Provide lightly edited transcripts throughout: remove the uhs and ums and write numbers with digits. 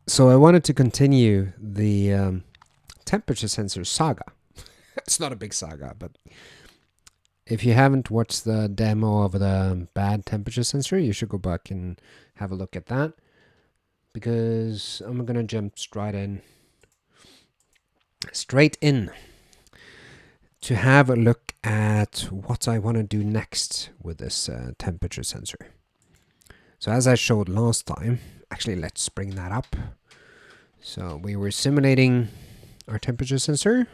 So I wanted to continue the temperature sensor saga. It's not a big saga, but if you haven't watched the demo of the bad temperature sensor, you should go back and have a look at that, because I'm gonna jump straight in to have a look at what I want to do next with this temperature sensor. So as I showed last time, actually let's bring that up. So we were simulating our temperature sensor.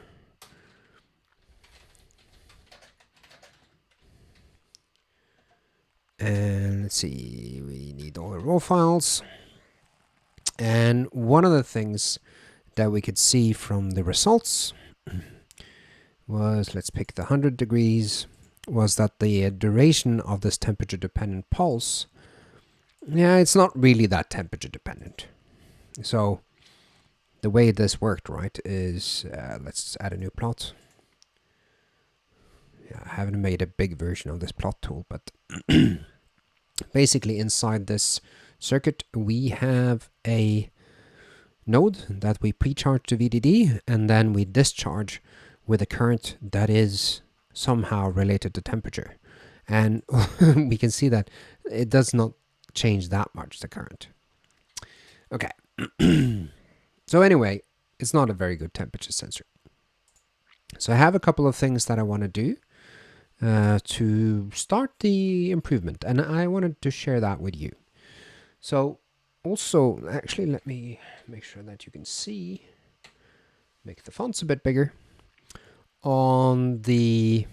And let's see, we need all the raw files. And one of the things that we could see from the results was, let's pick the 100 degrees, was that the duration of this temperature dependent pulse, yeah, it's not really that temperature dependent. So the way this worked, right, is let's add a new plot. Yeah, I haven't made a big version of this plot tool, but basically inside this circuit we have a node that we pre-charge to VDD, and then we discharge with a current that is somehow related to temperature. And we can see that it does not change that much, the current. Okay. So anyway, it's not a very good temperature sensor. So I have a couple of things that I want to do to start the improvement, and I wanted to share that with you. So also, actually, let me make sure that you can see, make the fonts a bit bigger. On the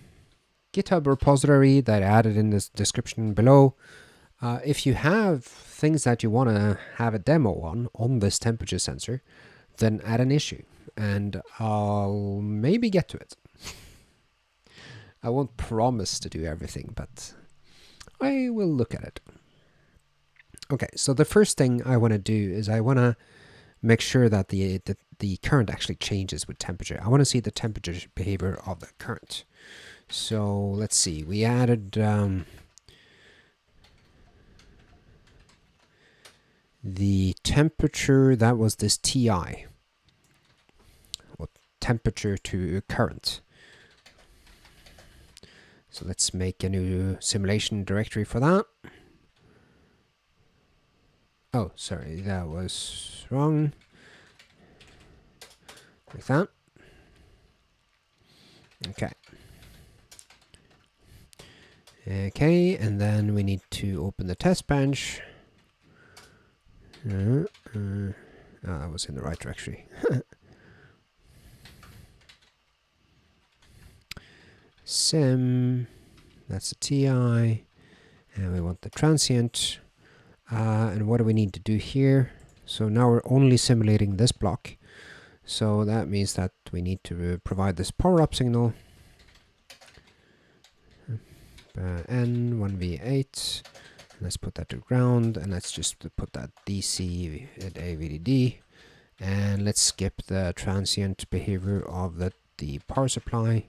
GitHub repository that I added in this description below, if you have things that you want to have a demo on this temperature sensor, then add an issue and I'll maybe get to it. I won't promise to do everything, but I will look at it. Okay, so the first thing I want to do is I want to make sure that the current actually changes with temperature. I want to see the temperature behavior of the current. So let's see, we added the temperature, that was this TI, or temperature to current. So let's make a new simulation directory for that. Oh, sorry, that was wrong. Like that. Okay. Okay, and then we need to open the test bench. Oh, that was in the right directory. Sim, that's the TI, and we want the transient. And what do we need to do here? So now we're only simulating this block. So that means that we need to provide this power up signal. N1V8. Let's put that to ground, and let's just put that DC at AVDD. And let's skip the transient behavior of the power supply.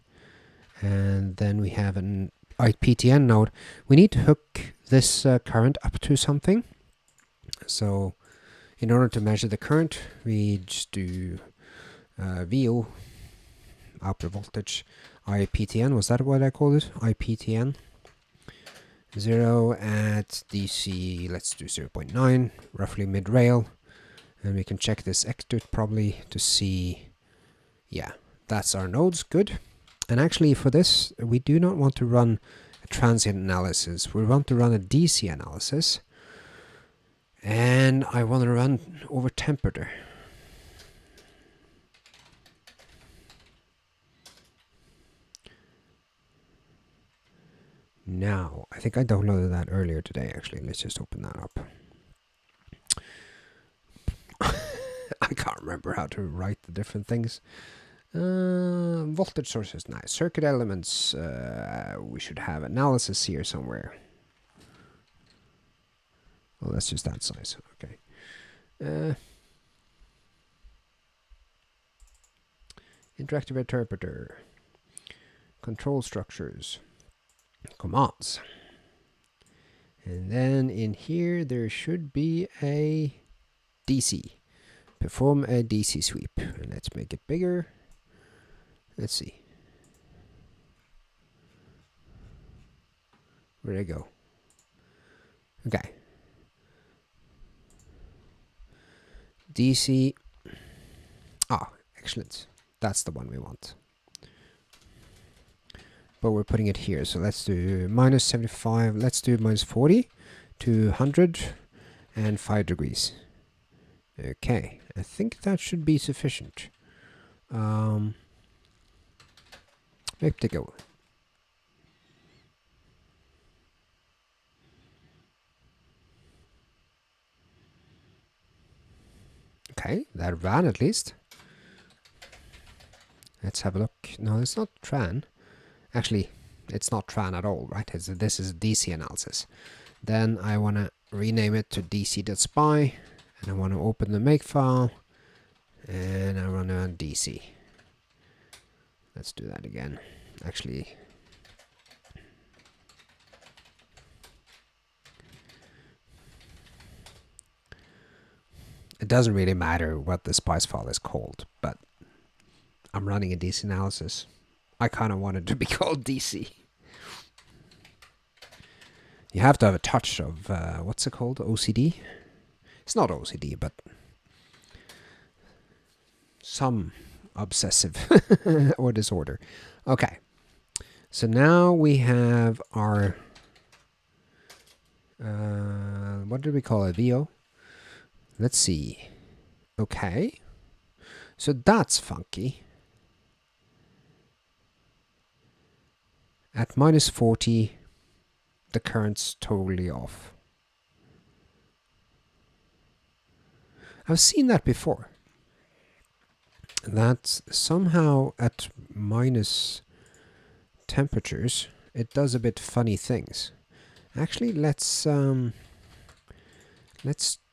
And then we have an IPTN node. We need to hook this current up to something. So in order to measure the current, we just do VO, output voltage, IPTN, was that what I called it? IPTN. 0 at DC, let's do 0.9, roughly mid-rail. And we can check this extut probably to see, yeah, that's our nodes, good. And actually for this, we do not want to run a transient analysis. We want to run a DC analysis. And I want to run over temperature. Now, I think I downloaded that earlier today, actually. Let's just open that up. I can't remember how to write the different things. Voltage sources, nice. Circuit elements, we should have analysis here somewhere. Well, that's just that size, okay. Interactive interpreter, control structures, commands. And then in here, there should be a DC. Perform a DC sweep. And let's make it bigger. Let's see. Where'd I go? Okay. DC. Ah, excellent. That's the one we want. But we're putting it here. So let's do minus 75. Let's do minus 40 to 100 and 5 degrees. Okay. I think that should be sufficient. Make it go. Okay, that ran at least. Let's have a look. No, it's not Tran. Actually, it's not Tran at all, right? This is DC analysis. Then I want to rename it to dc.spy. And I want to open the makefile. And I run on DC. Let's do that again. Actually, it doesn't really matter what the spice file is called, but I'm running a DC analysis. I kind of want it to be called DC. You have to have a touch of, what's it called? OCD? It's not OCD, but some obsessive or disorder. Okay. So now we have our, what did we call it? VO? Let's see. Okay. So that's funky. At minus 40, the current's totally off. I've seen that before. That somehow at minus temperatures, it does a bit funny things. Actually, let's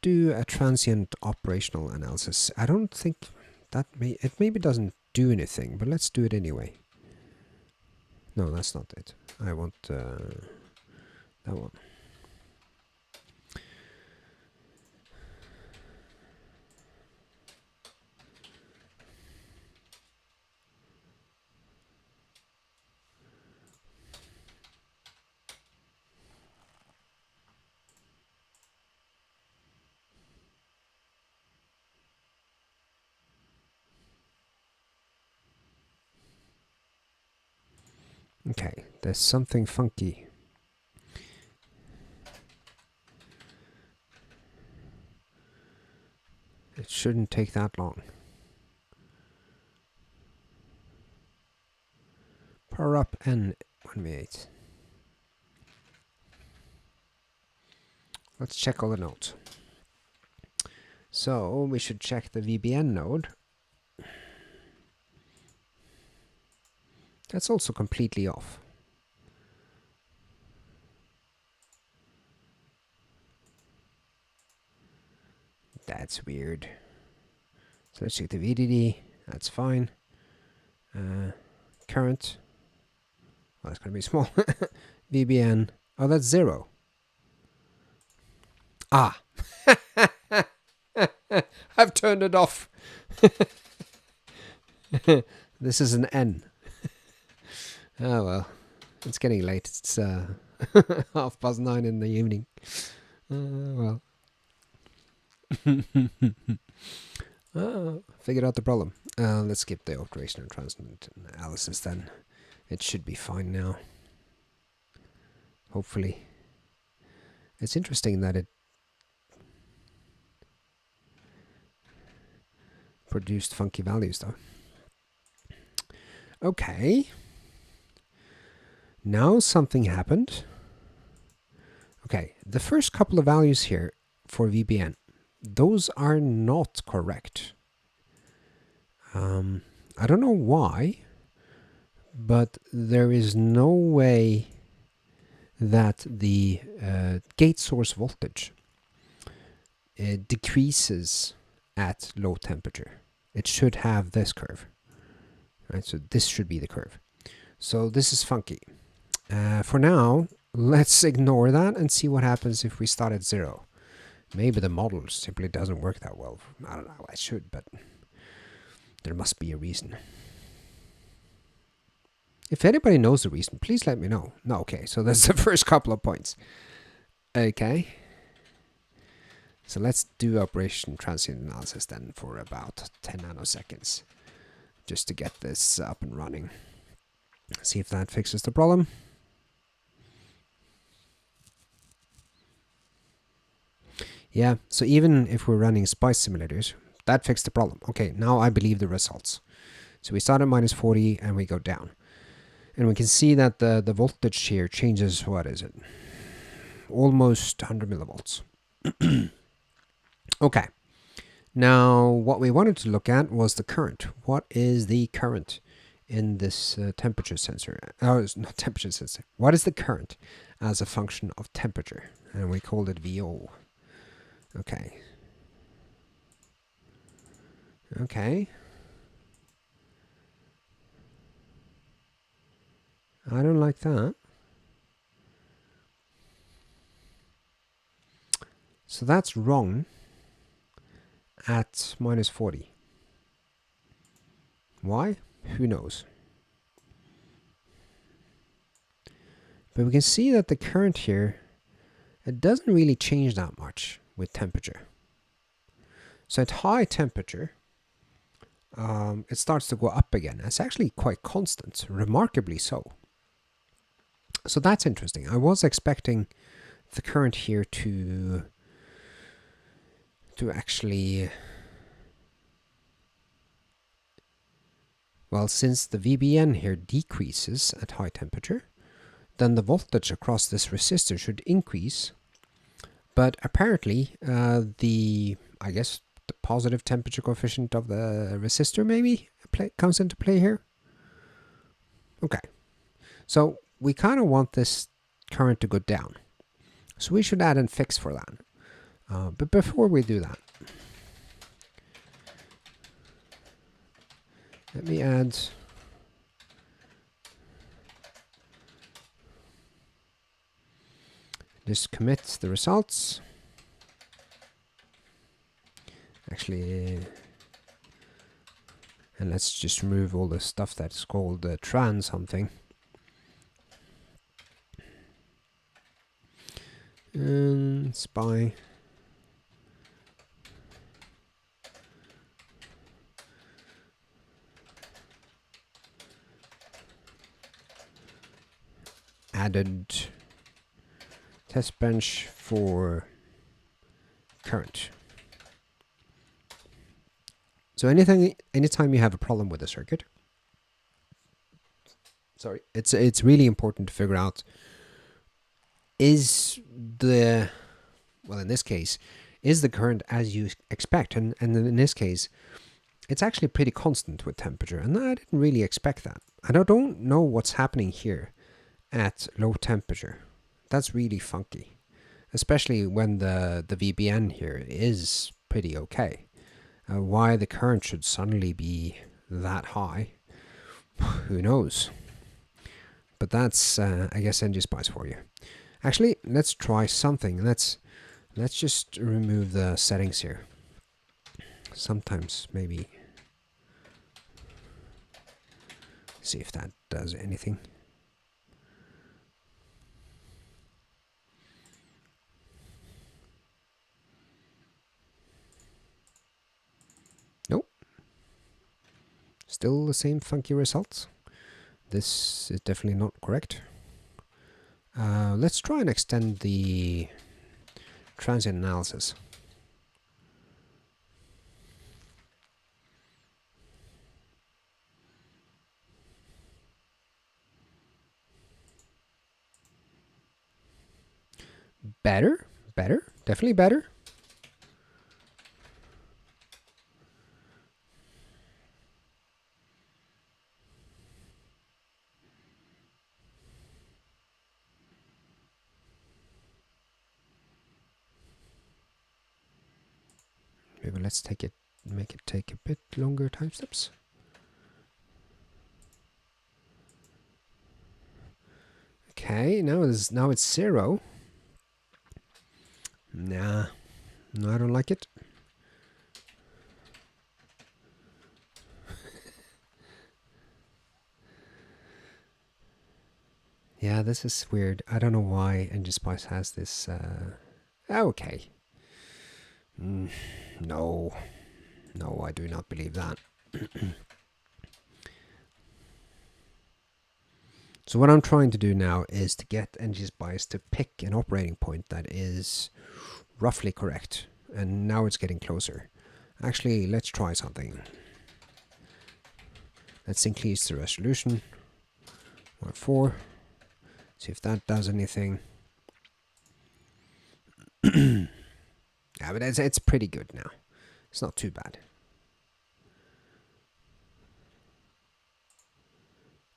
do a transient operational analysis. I don't think that it maybe doesn't do anything, but let's do it anyway. No, that's not it. I want that one. Okay, there's something funky. It shouldn't take that long. Power up N1V8. Let's check all the nodes. So we should check the VBN node. That's also completely off. That's weird. So let's check the VDD. That's fine. Current. Well, that's going to be small. VBN. Oh, that's 0. Ah. I've turned it off. This is an N. Oh, well. It's getting late. It's 9:30 in the evening. Well. Figured out the problem. Let's skip the operation and transient analysis then. It should be fine now. Hopefully. It's interesting that it produced funky values though. Okay. Now something happened. Okay, the first couple of values here for VBN, those are not correct. I don't know why, but there is no way that the gate source voltage decreases at low temperature. It should have this curve, right? So this should be the curve. So this is funky. For now, let's ignore that and see what happens if we start at 0. Maybe the model simply doesn't work that well. I don't know, I should, but there must be a reason. If anybody knows the reason, please let me know. No, okay, so that's the first couple of points. Okay. So let's do operation transient analysis then for about 10 nanoseconds. Just to get this up and running. See if that fixes the problem. Yeah, so even if we're running spice simulators, that fixed the problem. Okay, now I believe the results. So we start at minus 40 and we go down. And we can see that the voltage here changes, what is it? Almost 100 millivolts. Okay. Now, what we wanted to look at was the current. What is the current in this temperature sensor? Oh, it's not temperature sensor. What is the current as a function of temperature? And we called it VO. Okay. Okay. I don't like that. So that's wrong at minus 40. Why? Who knows? But we can see that the current here, it doesn't really change that much with temperature. So at high temperature, it starts to go up again. It's actually quite constant, remarkably so. So that's interesting. I was expecting the current here to actually, well, since the VBN here decreases at high temperature, then the voltage across this resistor should increase. But apparently, I guess the positive temperature coefficient of the resistor maybe comes into play here. Okay, so we kind of want this current to go down. So we should add a fix for that. But before we do that, let me add just commit the results. Actually, and let's just remove all the stuff that's called tran something. And spy. Added test bench for current. So anytime you have a problem with a circuit, sorry, it's really important to figure out, is the, well, in this case, is the current as you expect? And in this case, it's actually pretty constant with temperature, and I didn't really expect that. And I don't know what's happening here at low temperature. That's really funky, especially when the VBN here is pretty okay. Why the current should suddenly be that high, who knows? But that's, I guess, ngSpice for you. Actually, let's try something. Let's just remove the settings here. Sometimes maybe see if that does anything. Nope. Still the same funky results. This is definitely not correct. Let's try and extend the transient analysis. Better, definitely better. Maybe let's make it take a bit longer time steps. Okay, now it's 0. Nah, No, I don't like it. Yeah, this is weird. I don't know why NGSpice has this. Okay. No. No, I do not believe that. So what I'm trying to do now is to get NGSpice to pick an operating point that is roughly correct. And now it's getting closer. Actually, let's try something. Let's increase the resolution. 4. See if that does anything. Yeah, but it's pretty good now. It's not too bad.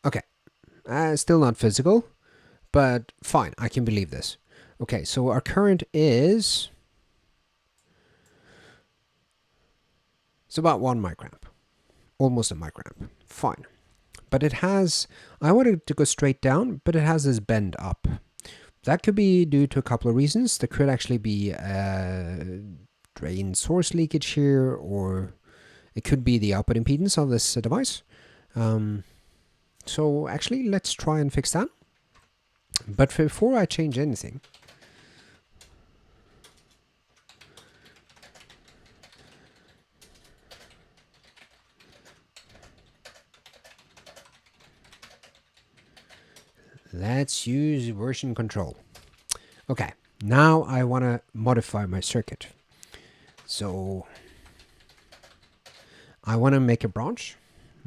Okay. Still not physical, but fine. I can believe this. Okay, so our current is... It's about 1 microamp. Almost a microamp. Fine. But it has... I wanted it to go straight down, but it has this bend up. That could be due to a couple of reasons. There could actually be drain source leakage here, or it could be the output impedance of this device. So actually, let's try and fix that. But before I change anything, let's use version control. Okay, now I want to modify my circuit. So I want to make a branch.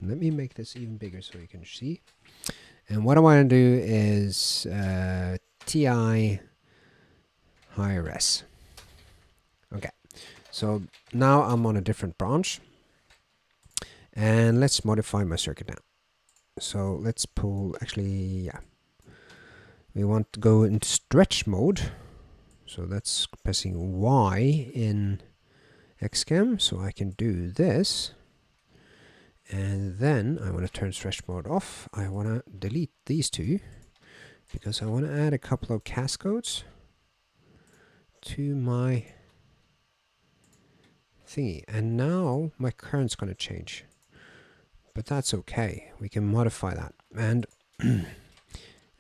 Let me make this even bigger so you can see. And what I want to do is TI higher S. Okay, so now I'm on a different branch. And let's modify my circuit now. So let's pull, actually, yeah. We want to go into stretch mode. So that's pressing Y in XCAM. So I can do this. And then I want to turn stretch mode off. I want to delete these two because I want to add a couple of cascodes to my thingy. And now my current's going to change. But that's okay. We can modify that. And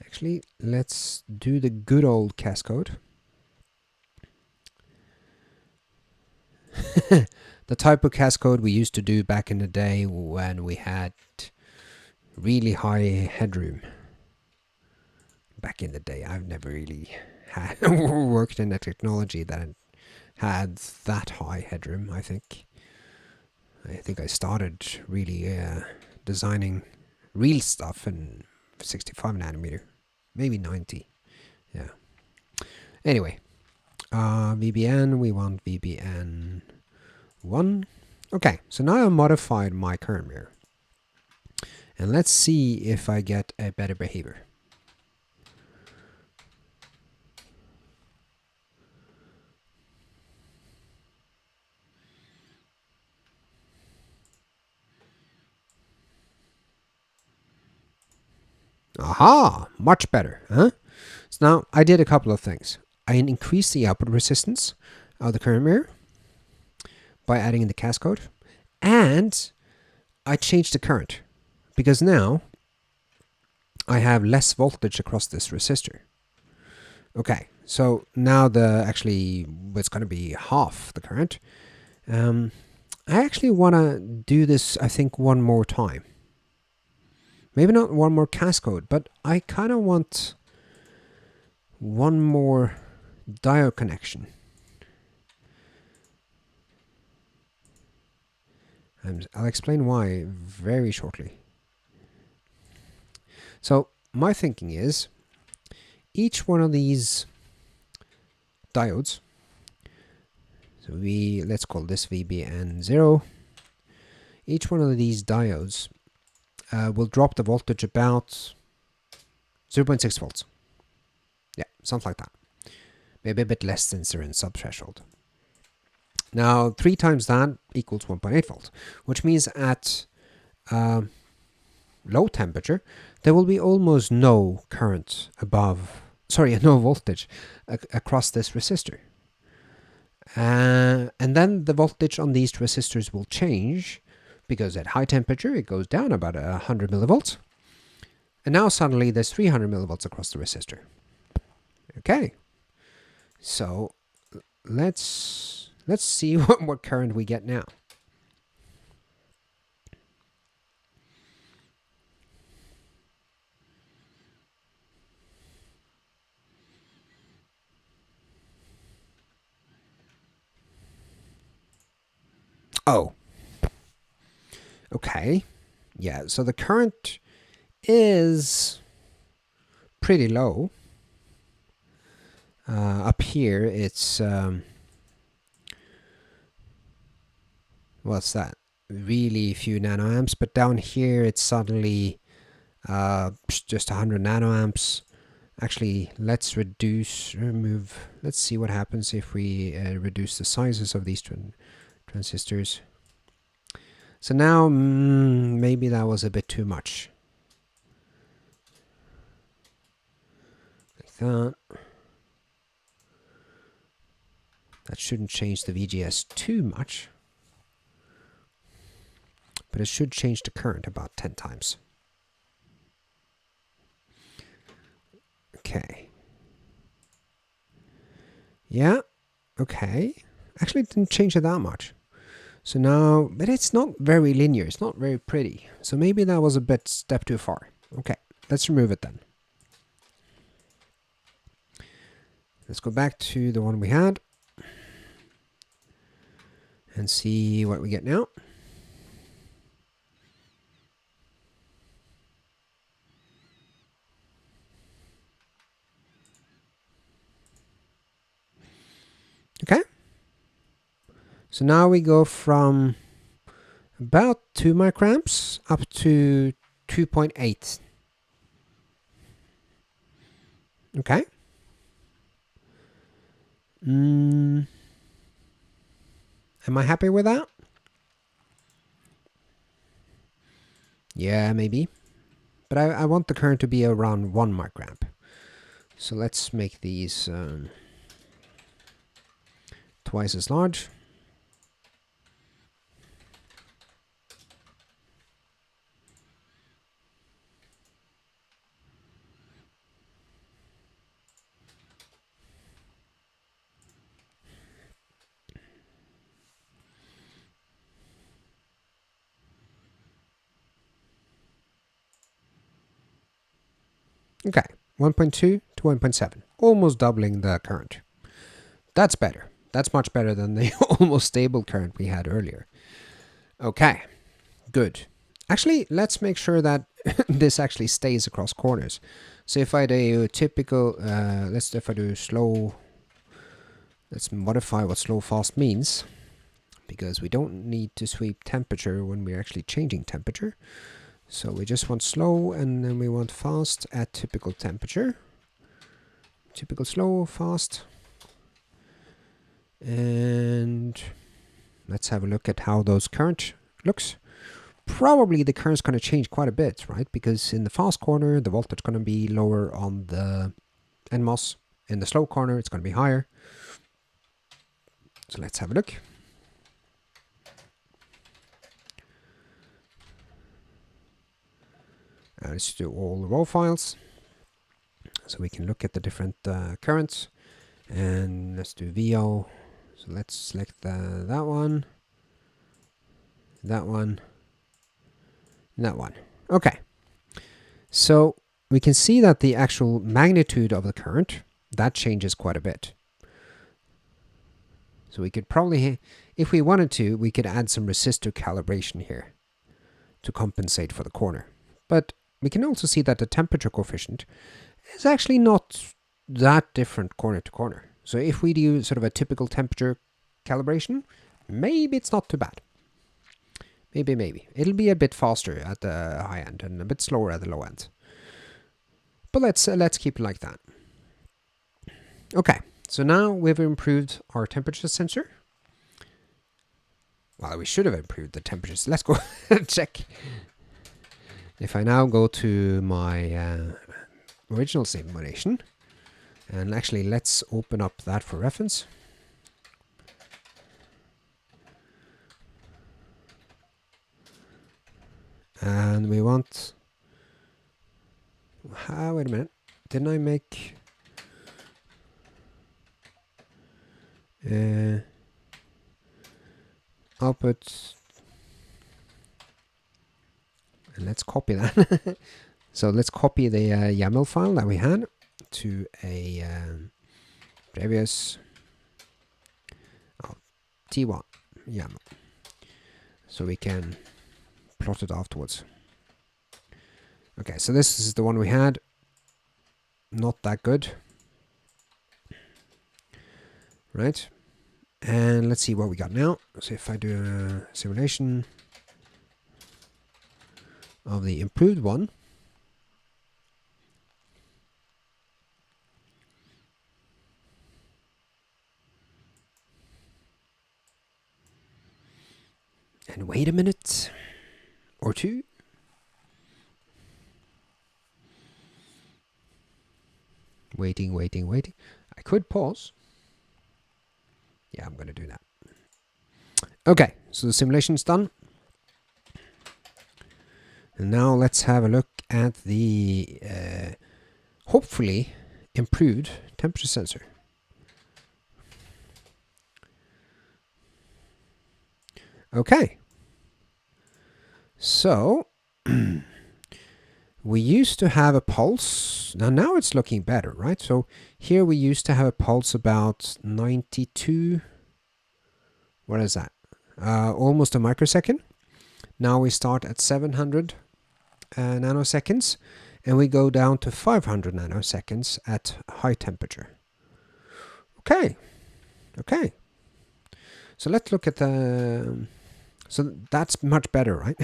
actually, let's do the good old cascode. The type of cascode we used to do back in the day when we had really high headroom. Back in the day, I've never really worked in a technology that had that high headroom, I think. I think I started really designing real stuff in 65 nanometer, maybe 90. Yeah. Anyway, VBN, we want VBN 1. Okay, so now I've modified my current mirror. And let's see if I get a better behavior. Aha! Much better, huh? So now I did a couple of things. I increased the output resistance of the current mirror by adding in the cascode, and I changed the current because now I have less voltage across this resistor. Okay, so now it's going to be half the current. I actually want to do this, I think, one more time. Maybe not one more cascode, but I kind of want one more diode connection. I'll explain why very shortly. So my thinking is each one of these diodes, so let's call this VBN0. Each one of these diodes will drop the voltage about 0.6 volts. Yeah, something like that. Maybe a bit less since they're in subthreshold. Now, 3 times that equals 1.8 volts, which means at low temperature, there will be almost no current no voltage across this resistor. And then the voltage on these resistors will change, because at high temperature it goes down about 100 millivolts. And now suddenly there's 300 millivolts across the resistor. Okay, so let's see what current we get now. Oh, okay. Yeah, so the current is pretty low. Up here, it's what's that? Really few nanoamps, but down here it's suddenly just 100 nanoamps. Actually, let's remove. Let's see what happens if we reduce the sizes of these transistors. So now, maybe that was a bit too much. Like that. That shouldn't change the VGS too much, but it should change the current about 10 times. Okay. Yeah, okay. Actually, it didn't change it that much. So now, but it's not very linear, it's not very pretty. So maybe that was a step too far. Okay, let's remove it then. Let's go back to the one we had and see what we get now. Okay. So now we go from about 2 microamps up to 2.8. Okay. Am I happy with that? Yeah, maybe. But I want the current to be around 1 microamp. So let's make these twice as large. Okay, 1.2 to 1.7, almost doubling the current. That's better. That's much better than the almost stable current we had earlier. Okay, good. Actually, let's make sure that this actually stays across corners. So if I do typical, if I do slow, let's modify what slow fast means, because we don't need to sweep temperature when we're actually changing temperature. So we just want slow, and then we want fast at typical temperature. Typical slow, fast. And let's have a look at how those current looks. Probably the current's going to change quite a bit, right? Because in the fast corner, the voltage going to be lower on the NMOS. In the slow corner, it's going to be higher. So let's have a look. Let's do all the raw files, so we can look at the different currents. And let's do VO. So let's select that one, that one, and that one. Okay. So we can see that the actual magnitude of the current, that changes quite a bit. So we could probably, if we wanted to, we could add some resistor calibration here to compensate for the corner. But we can also see that the temperature coefficient is actually not that different corner to corner. So if we do sort of a typical temperature calibration, maybe it's not too bad. Maybe. It'll be a bit faster at the high end and a bit slower at the low end. But let's keep it like that. Okay, so now we've improved our temperature sensor. Well, we should have improved the temperatures. Let's go check. If I now go to my original simulation, and actually let's open up that for reference. And we want... wait a minute. Didn't I make... output... and let's copy that. So let's copy the YAML file that we had to a previous T1 YAML, so we can plot it afterwards. Okay, so this is the one we had. Not that good, right? And let's see what we got now. So if I do a simulation of the improved one, and wait a minute or two. Waiting. I could pause. Yeah, I'm going to do that. Okay, so the simulation's done. And now let's have a look at the hopefully improved temperature sensor. Okay. So we used to have a pulse. Now it's looking better, right? So here we used to have a pulse about 92. What is that? Almost a microsecond. Now we start at 700 nanoseconds, and we go down to 500 nanoseconds at high temperature. Okay. So let's look at the... so that's much better, right?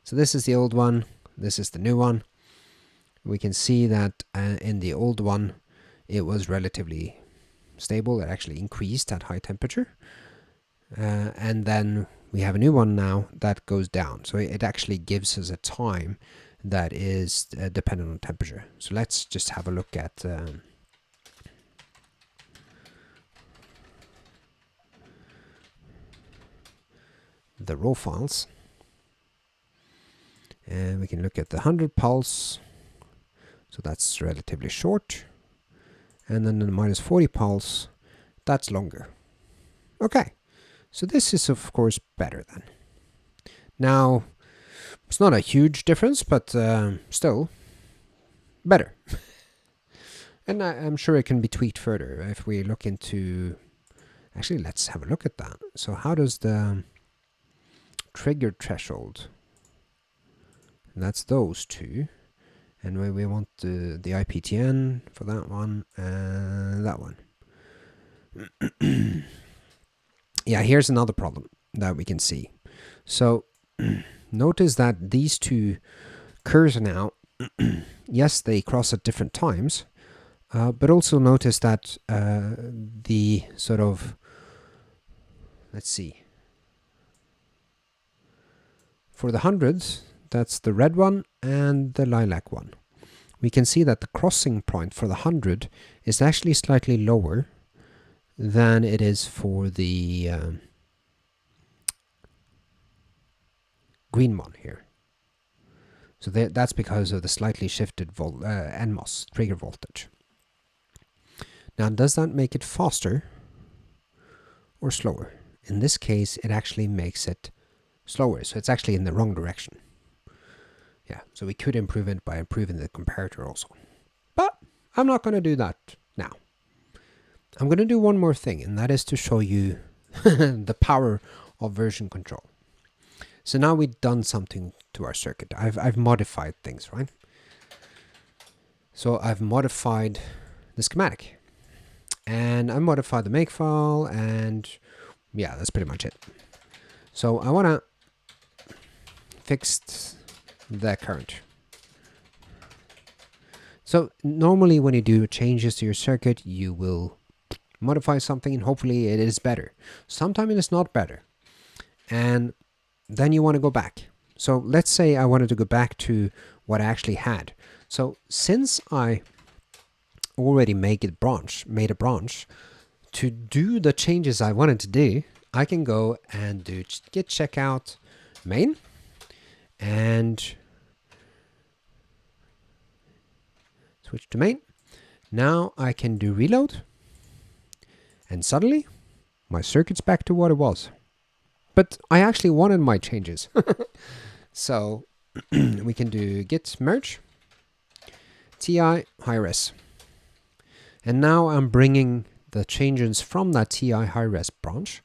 So this is the old one. This is the new one. We can see that in the old one, it was relatively stable. It actually increased at high temperature. And then we have a new one now that goes down. So it actually gives us a time that is dependent on temperature. So let's just have a look at the raw files. And we can look at the 100 pulse. So that's relatively short. And then the -40 pulse, that's longer. Okay. So this is of course better then. Now, it's not a huge difference, but still better. And I'm sure it can be tweaked further if we look into... actually, let's have a look at that. So how does the trigger threshold... and that's those two. And we want the IPTN for that one and that one. Yeah, here's another problem that we can see. So notice that these two curves now, yes, they cross at different times, but also notice that the sort of, let's see, for the hundreds, that's the red one and the lilac one. We can see that the crossing point for the 100 is actually slightly lower than it is for the green one here. So that's because of the slightly shifted NMOS trigger voltage. Now, does that make it faster or slower? In this case, it actually makes it slower, so it's actually in the wrong direction. Yeah, so we could improve it by improving the comparator also. But I'm not going to do that now. I'm going to do one more thing, and that is to show you the power of version control. So now we've done something to our circuit. I've modified things, right? So I've modified the schematic, and I modified the makefile, and yeah, that's pretty much it. So I want to fix the current. So normally when you do changes to your circuit, you will modify something and hopefully it is better. Sometimes it is not better. And then you want to go back. So let's say I wanted to go back to what I actually had. So since I already made a branch to do the changes I wanted to do, I can go and do git checkout main. and switch to main. Now I can do reload, and suddenly my circuit's back to what it was. But I actually wanted my changes. So we can do git merge TI high-res. And now I'm bringing the changes from that TI high-res branch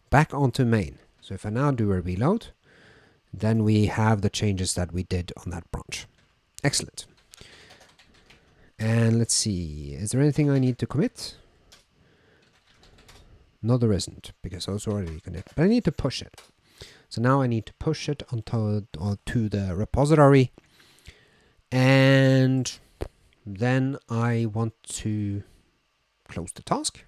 back onto main. So if I now do a reload, then we have the changes that we did on that branch. Excellent. And let's see, is there anything I need to commit? No, there isn't, because I was already connected. But I need to push it. So now I need to push it onto to the repository. And then I want to close the task.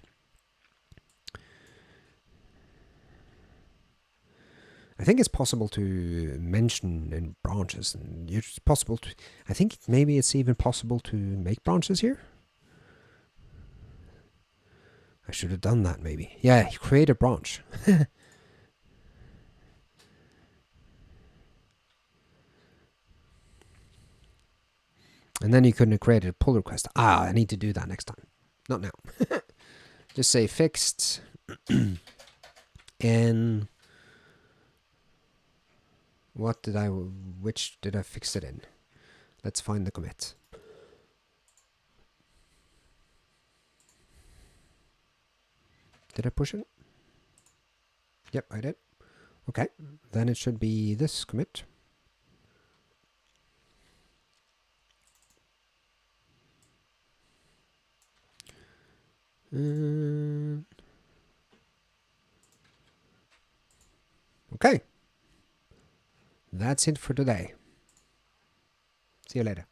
I think it's possible to mention in branches, and it's possible to, I think maybe it's even possible to make branches here. I should have done that maybe. Yeah, create a branch. And then you couldn't have created a pull request. I need to do that next time. Not now. Just say fixed in, which did I fix it in? Let's find the commit. Did I push it? Yep, I did. Okay, then it should be this commit. Okay. That's it for today. See you later.